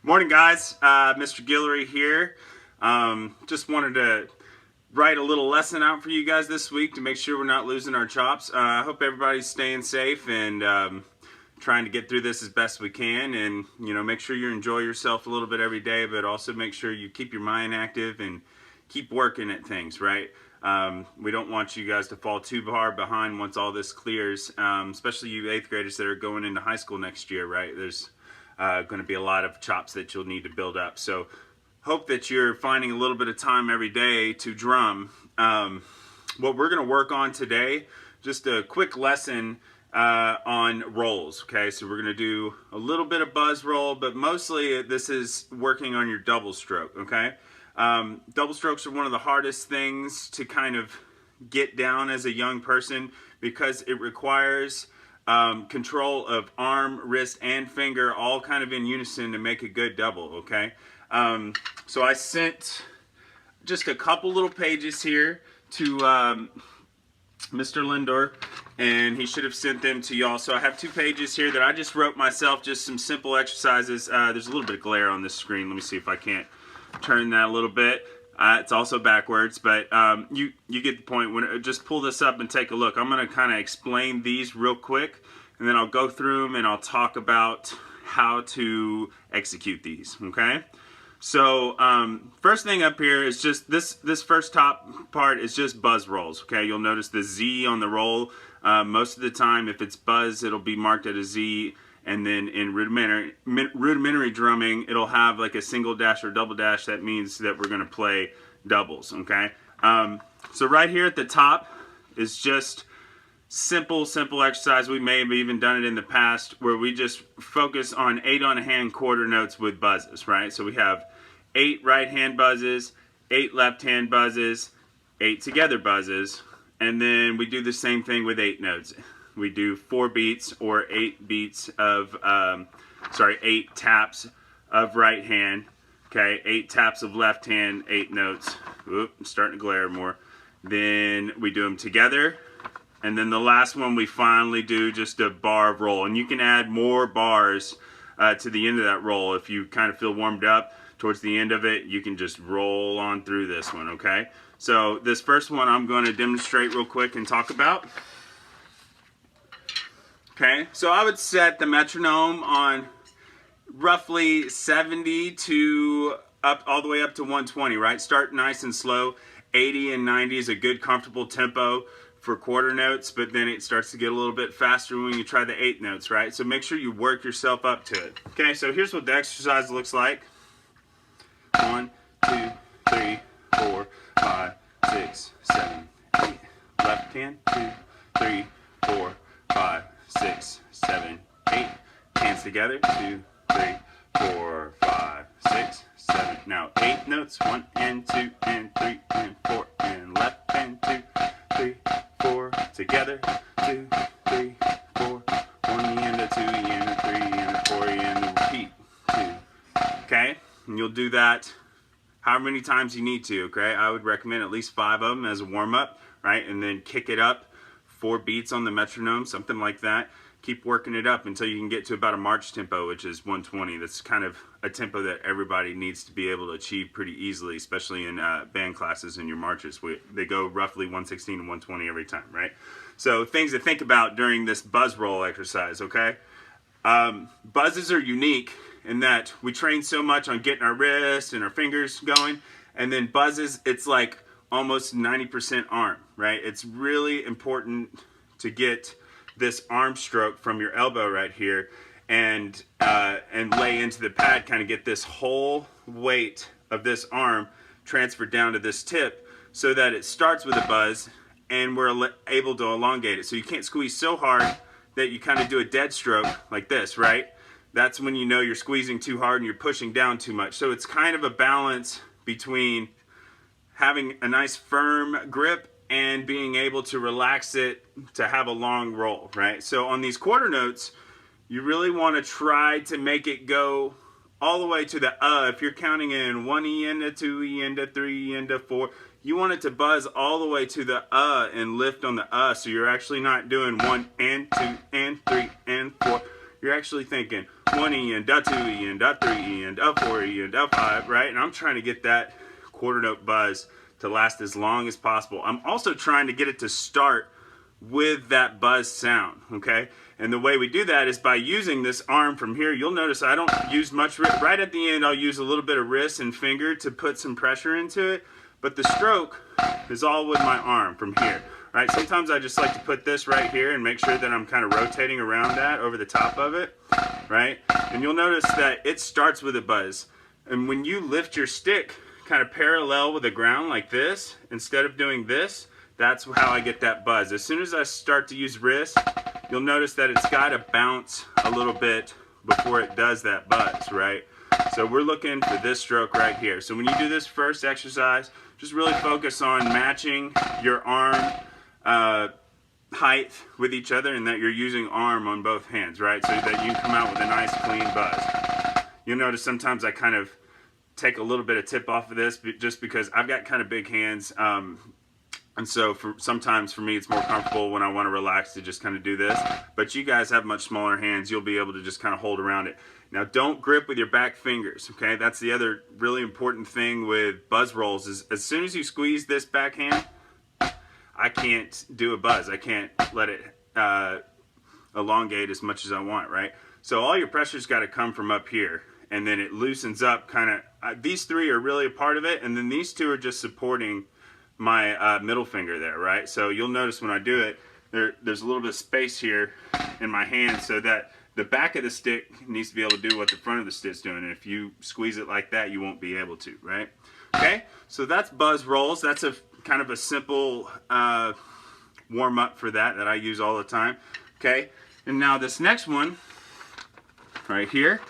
Morning, guys. Mr. Guillory here. Just wanted to write a little lesson out for you guys this week to make sure we're not losing our chops. I hope everybody's staying safe and trying to get through this as best we can. And make sure you enjoy yourself a little bit every day, but also make sure you keep your mind active and keep working at things. Right? We don't want you guys to fall too far behind once all this clears, especially you 8th graders that are going into high school next year. Right? There's going to be a lot of chops that you'll need to build up. So hope that you're finding a little bit of time every day to drum. What we're going to work on today, just a quick lesson on rolls. Okay, so we're going to do a little bit of buzz roll, but mostly this is working on your double stroke. Okay, double strokes are one of the hardest things to kind of get down as a young person because it requires control of arm, wrist, and finger all kind of in unison to make a good double. Okay, so I sent just a couple little pages here to Mr. Lindor, and he should have sent them to y'all. So I have 2 pages here that I just wrote myself, just some simple exercises. There's a little bit of glare on this screen. Let me see if I can't turn that a little bit. It's also backwards, but you get the point. Just pull this up and take a look. I'm going to kind of explain these real quick, and then I'll go through them and I'll talk about how to execute these. Okay. So first thing up here is just this first top part is just buzz rolls. Okay, you'll notice the Z on the roll. Most of the time, if it's buzz, it'll be marked at a Z. And then in rudimentary drumming, it'll have like a single dash or double dash. That means that we're going to play doubles, okay? So right here at the top is just simple exercise. We may have even done it in the past where we just focus on 8 on hand quarter notes with buzzes, right? So we have 8 right hand buzzes, 8 left hand buzzes, 8 together buzzes, and then we do the same thing with 8 notes. We do 4 beats or 8 beats of, 8 taps of right hand. Okay, 8 taps of left hand, 8 notes. Oop, I'm starting to glare more. Then we do them together. And then the last one we finally do just a bar of roll. And you can add more bars to the end of that roll. If you kind of feel warmed up towards the end of it, you can just roll on through this one, okay? So this first one I'm going to demonstrate real quick and talk about. Okay, so I would set the metronome on roughly 70 to up all the way up to 120, right? Start nice and slow. 80 and 90 is a good comfortable tempo for quarter notes, but then it starts to get a little bit faster when you try the 8 notes, right? So make sure you work yourself up to it. Okay, so here's what the exercise looks like. 1, 2, 3, 4, 5, 6, 7, 8. Left hand, 2, 3, 4, 5, 6, 7, 8. Hands together. 2, 3, 4, 5, 6, 7. Now 8 notes. 1 and 2 and 3 and 4 and left and 2, 3, 4. Together. 2, 3, 4. 1 and a 2 and a 3 and a 4 and a repeat. 2. Okay, and you'll do that however many times you need to. Okay, I would recommend at least 5 of them as a warm up, right? And then kick it up. 4 beats on the metronome, something like that. Keep working it up until you can get to about a march tempo, which is 120. That's kind of a tempo that everybody needs to be able to achieve pretty easily, especially in band classes and your marches. They go roughly 116 to 120 every time, right? So things to think about during this buzz roll exercise, okay? Buzzes are unique in that we train so much on getting our wrists and our fingers going, and then buzzes, it's like almost 90% arm, right? It's really important to get this arm stroke from your elbow right here and lay into the pad, kind of get this whole weight of this arm transferred down to this tip so that it starts with a buzz and we're able to elongate it. So you can't squeeze so hard that you kind of do a dead stroke like this, right? That's when you know you're squeezing too hard and you're pushing down too much. So it's kind of a balance between having a nice firm grip and being able to relax it to have a long roll, right? So on these quarter notes, you really want to try to make it go all the way to the If you're counting in 1 E into 2 E into 3 E into 4, you want it to buzz all the way to the and lift on the so you're actually not doing 1 and 2 and 3 and 4. you're actually thinking 1E and .2E and .3E and .4E and .5, right? And I'm trying to get that quarter note buzz to last as long as possible. I'm also trying to get it to start with that buzz sound, okay? And the way we do that is by using this arm from here. You'll notice I don't use much, right at the end I'll use a little bit of wrist and finger to put some pressure into it, but the stroke is all with my arm from here, right? Sometimes I just like to put this right here and make sure that I'm kind of rotating around that over the top of it, right? And you'll notice that it starts with a buzz. And when you lift your stick kind of parallel with the ground like this, instead of doing this, that's how I get that buzz. As soon as I start to use wrist, you'll notice that it's got to bounce a little bit before it does that buzz, right? So we're looking for this stroke right here. So when you do this first exercise, just really focus on matching your arm height with each other, and that you're using arm on both hands, right? So that you can come out with a nice clean buzz. You'll notice sometimes I kind of take a little bit of tip off of this just because I've got kind of big hands. And so sometimes for me it's more comfortable when I want to relax to just kind of do this. But you guys have much smaller hands, you'll be able to just kind of hold around it. Now don't grip with your back fingers, okay? That's the other really important thing with buzz rolls is as soon as you squeeze this back hand, I can't do a buzz. I can't let it elongate as much as I want, right? So all your pressure's got to come from up here, and then it loosens up kind of, these three are really a part of it, and then these two are just supporting my middle finger there, right? So you'll notice when I do it, there's a little bit of space here in my hand so that the back of the stick needs to be able to do what the front of the stick's doing. And if you squeeze it like that, you won't be able to, right? Okay, so that's buzz rolls. That's a kind of a simple warm up for that I use all the time. Okay, and now this next one right here,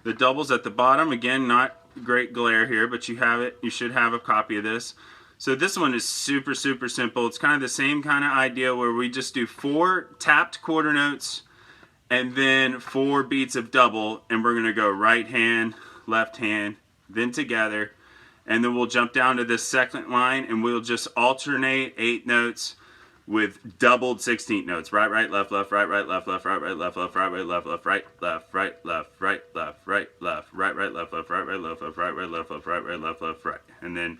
the doubles at the bottom. Again, not great glare here, but you have it. You should have a copy of this. So this one is super, super simple. It's kind of the same kind of idea where we just do 4 tapped quarter notes and then 4 beats of double, and we're going to go right hand, left hand, then together, and then we'll jump down to this second line and we'll just alternate 8 notes with doubled 16th notes. Right, right, left, left, right, right, left, left, right, right, left, left, right, right, left, left, right, left, right, left, right, left, right, left, right, right, left, left, right, right, left, left, right, right, left, left, right, right, left, left, right. And then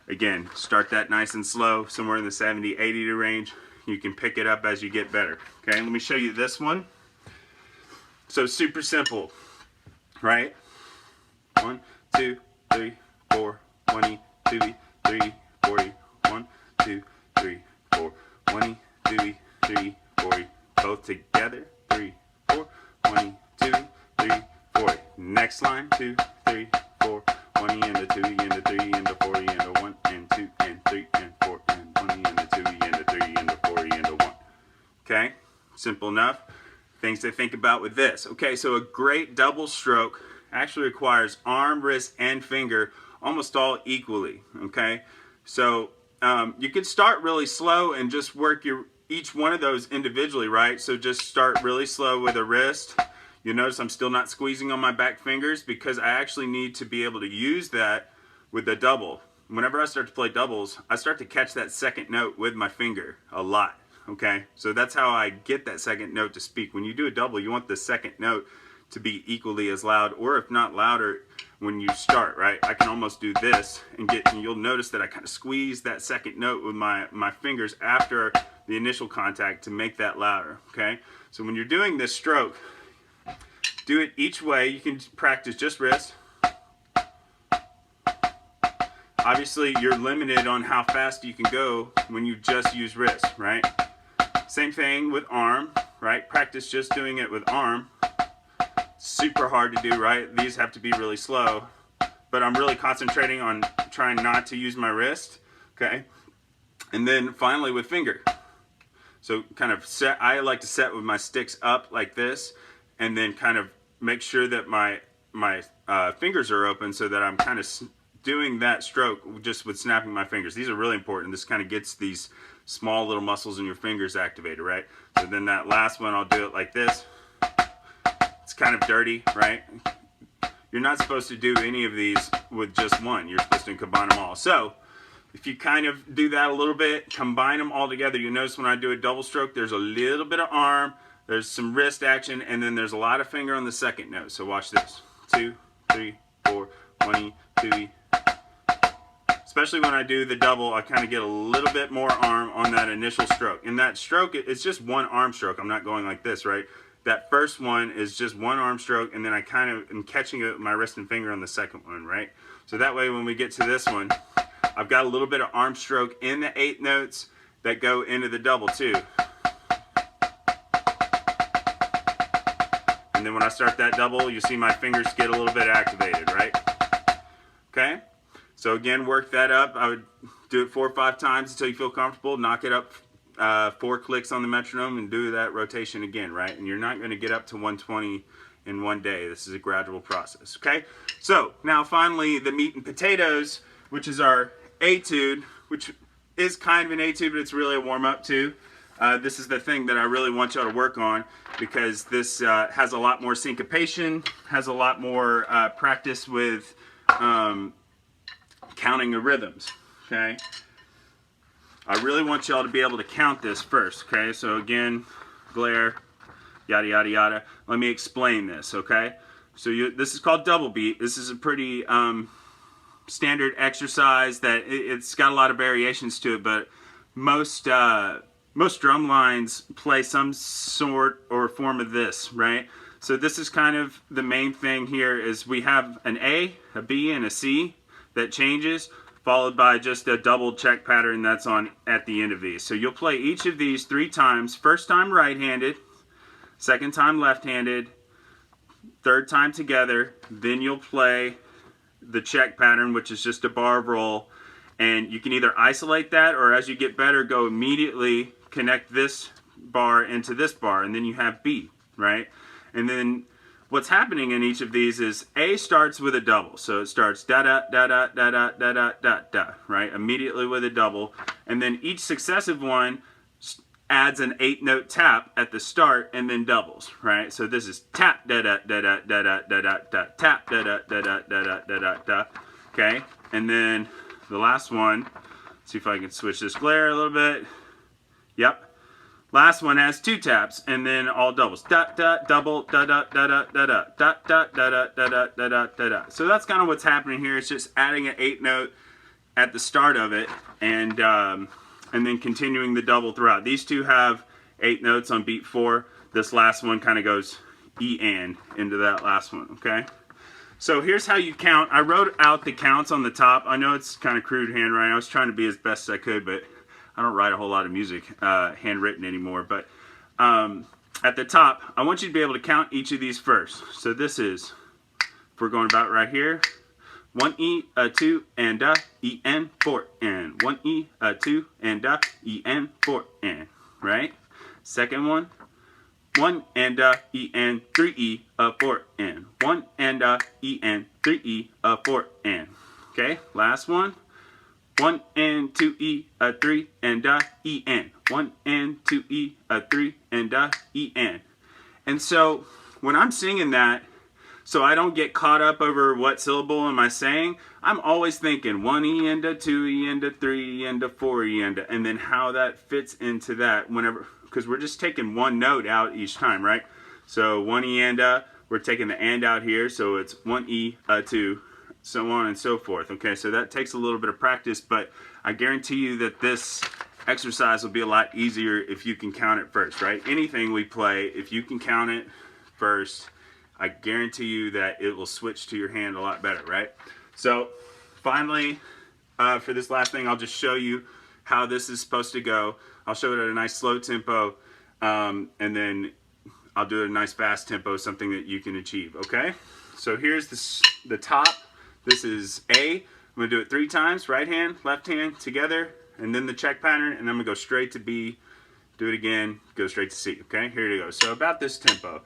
again, start that nice and slow, somewhere in the 70, 80 range. You can pick it up as you get better. Okay, let me show you this one. So super simple, right? 1, 2, 3, 4, 1E, 2E, 3E, 4E, 1, 2, 3, 4, 1E, 2E, 3E, 4E, both together, 3, 4, 1E, 2E, 3, 4E. Next line, 2, 3, 4, 1E and a 2E and a 3E and a 4E and a 1 and 2 and 3 and 4 and 1E and a 2E and a 3E and a 4E and a 1. Okay, simple enough. Things to think about with this. Okay, so a great double stroke actually requires arm, wrist, and finger almost all equally. Okay, so you can start really slow and just work each one of those individually, right? So just start really slow with a wrist. You notice I'm still not squeezing on my back fingers because I actually need to be able to use that with the double. Whenever I start to play doubles, I start to catch that second note with my finger a lot. Okay, so that's how I get that second note to speak. When you do a double, you want the second note to be equally as loud, or if not louder, when you start, right? I can almost do this and you'll notice that I kind of squeeze that second note with my fingers after the initial contact to make that louder, okay? So when you're doing this stroke, do it each way. You can practice just wrist. Obviously, you're limited on how fast you can go when you just use wrist, right? Same thing with arm, right? Practice just doing it with arm. Super hard to do, right? These have to be really slow, but I'm really concentrating on trying not to use my wrist, okay? And then finally with finger. So kind of set, I like to set with my sticks up like this, and then kind of make sure that my fingers are open so that I'm kind of doing that stroke just with snapping my fingers. These are really important. This kind of gets these small little muscles in your fingers activated, right? So then that last one, I'll do it like this. It's kind of dirty, right? You're not supposed to do any of these with just one. You're supposed to combine them all. So if you kind of do that a little bit, combine them all together, you notice when I do a double stroke, there's a little bit of arm, There's some wrist action, and then there's a lot of finger on the second note. So watch this. 2, 3, 4, 1E, 2E. Especially when I do the double, I kind of get a little bit more arm on that initial stroke. And that stroke, it's just one arm stroke. I'm not going like this, right? That first one is just one arm stroke, and then I kind of am catching it with my wrist and finger on the second one, right? So that way when we get to this one, I've got a little bit of arm stroke in the 8 notes that go into the double too. And then when I start that double, you see my fingers get a little bit activated, right? Okay? So again, work that up. I would do it 4 or 5 times until you feel comfortable. Knock it up 4 clicks on the metronome and do that rotation again, right? And you're not going to get up to 120 in one day. This is a gradual process, okay? So now finally the meat and potatoes, which is our etude, which is kind of an etude, but it's really a warm-up too. This is the thing that I really want y'all to work on, because this has a lot more syncopation, has a lot more practice with counting the rhythms, okay? I really want y'all to be able to count this first, okay? So again, glare, yada, yada, yada. Let me explain this, okay? So this is called double beat. This is a pretty standard exercise that it's got a lot of variations to it, but most drum lines play some sort or form of this, right? So this is kind of the main thing here is we have an A, a B, and a C that changes, followed by just a double check pattern that's on at the end of these. So you'll play each of these 3 times. First time right-handed, second time left-handed, third time together, then you'll play the check pattern, which is just a bar roll, and you can either isolate that, or as you get better, go immediately connect this bar into this bar, and then you have B, right? And then what's happening in each of these is A starts with a double, so it starts da da da da da da da da da da, right? Immediately with a double, and then each successive one adds an 8-note tap at the start and then doubles, right? So this is tap da da da da da da da da da, tap da da da da da da da da da, okay? And then the last one, see if I can switch this glare a little bit. Yep. Last one has 2 taps and then all doubles. Da da double da da da da da da da da da da da da da da da. So that's kind of what's happening here. It's just adding an 8-note at the start of it, and then continuing the double throughout. These two have 8 notes on beat 4. This last one kind of goes E and into that last one. Okay. So here's how you count. I wrote out the counts on the top. I know it's kind of crude handwriting. I was trying to be as best as I could, but I don't write a whole lot of music handwritten anymore. But at the top, I want you to be able to count each of these first. So this is, if we're going about right here, 1 E, a 2, and a E, N, 4, and 1 E, a 2, and a E, N, 4, and, right? Second one, 1 and a E, N, 3 E, a 4, and 1 and a E, N, 3 E, a 4, and. Okay, last one. 1 and 2 E, a 3 and a E, N. 1 and 2 E, a 3 and a E, N. And so when I'm singing that, so I don't get caught up over what syllable am I saying, I'm always thinking 1 E and a 2 E and a 3 E and a 4 E and then how that fits into that whenever, because we're just taking one note out each time, right? So 1 E and a, we're taking the and out here, so it's 1 E, a 2, so on and so forth. Okay, so that takes a little bit of practice, but I guarantee you that this exercise will be a lot easier if you can count it first, right? Anything we play, if you can count it first, I guarantee you that it will switch to your hand a lot better, right? So finally, for this last thing, I'll just show you how this is supposed to go. I'll show it at a nice slow tempo, and then I'll do it at a nice fast tempo, something that you can achieve, okay? So here's the top. This is A. I'm going to do it 3 times, right hand, left hand, together, and then the check pattern, and then I'm going to go straight to B, do it again, go straight to C, okay? Here it goes. So about this tempo,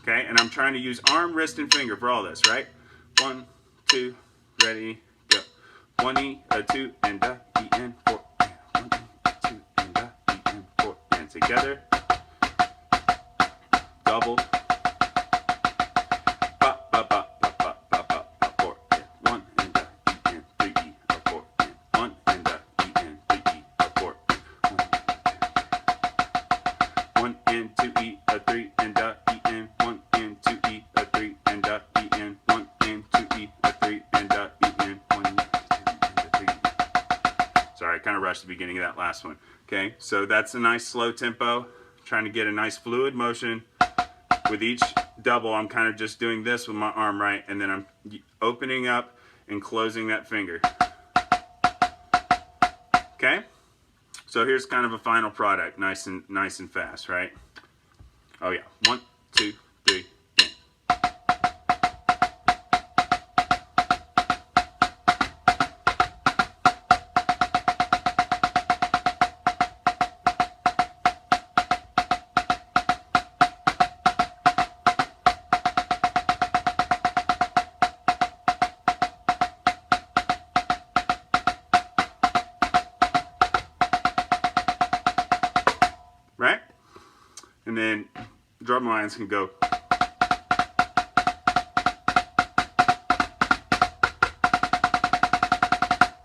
okay? And I'm trying to use arm, wrist, and finger for all this, right? 1, 2, ready, go. 1 E, a 2, and a E, and 4, and 1 E, a 2, and a E, and 4, and together, double. And 2 last one. Okay, so that's a nice slow tempo, trying to get a nice fluid motion. With each double, I'm kind of just doing this with my arm, right? And then I'm opening up and closing that finger. Okay? So here's kind of a final product, nice and fast, right? Oh yeah, 1, 2, 3. Right? And then drum lines can go.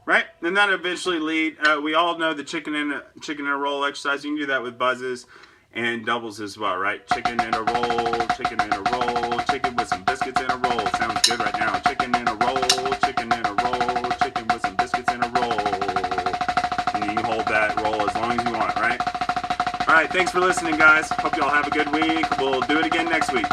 Right? And that eventually lead, we all know the chicken in a roll exercise. You can do that with buzzes and doubles as well, right? Chicken in a roll, chicken in a roll, chicken with some biscuits in a roll. Sounds good right now. Chicken in a roll, chicken in a roll, chicken with some biscuits in a roll. And you can hold that roll as long as you want, right? All right, thanks for listening, guys. Hope you all have a good week. We'll do it again next week.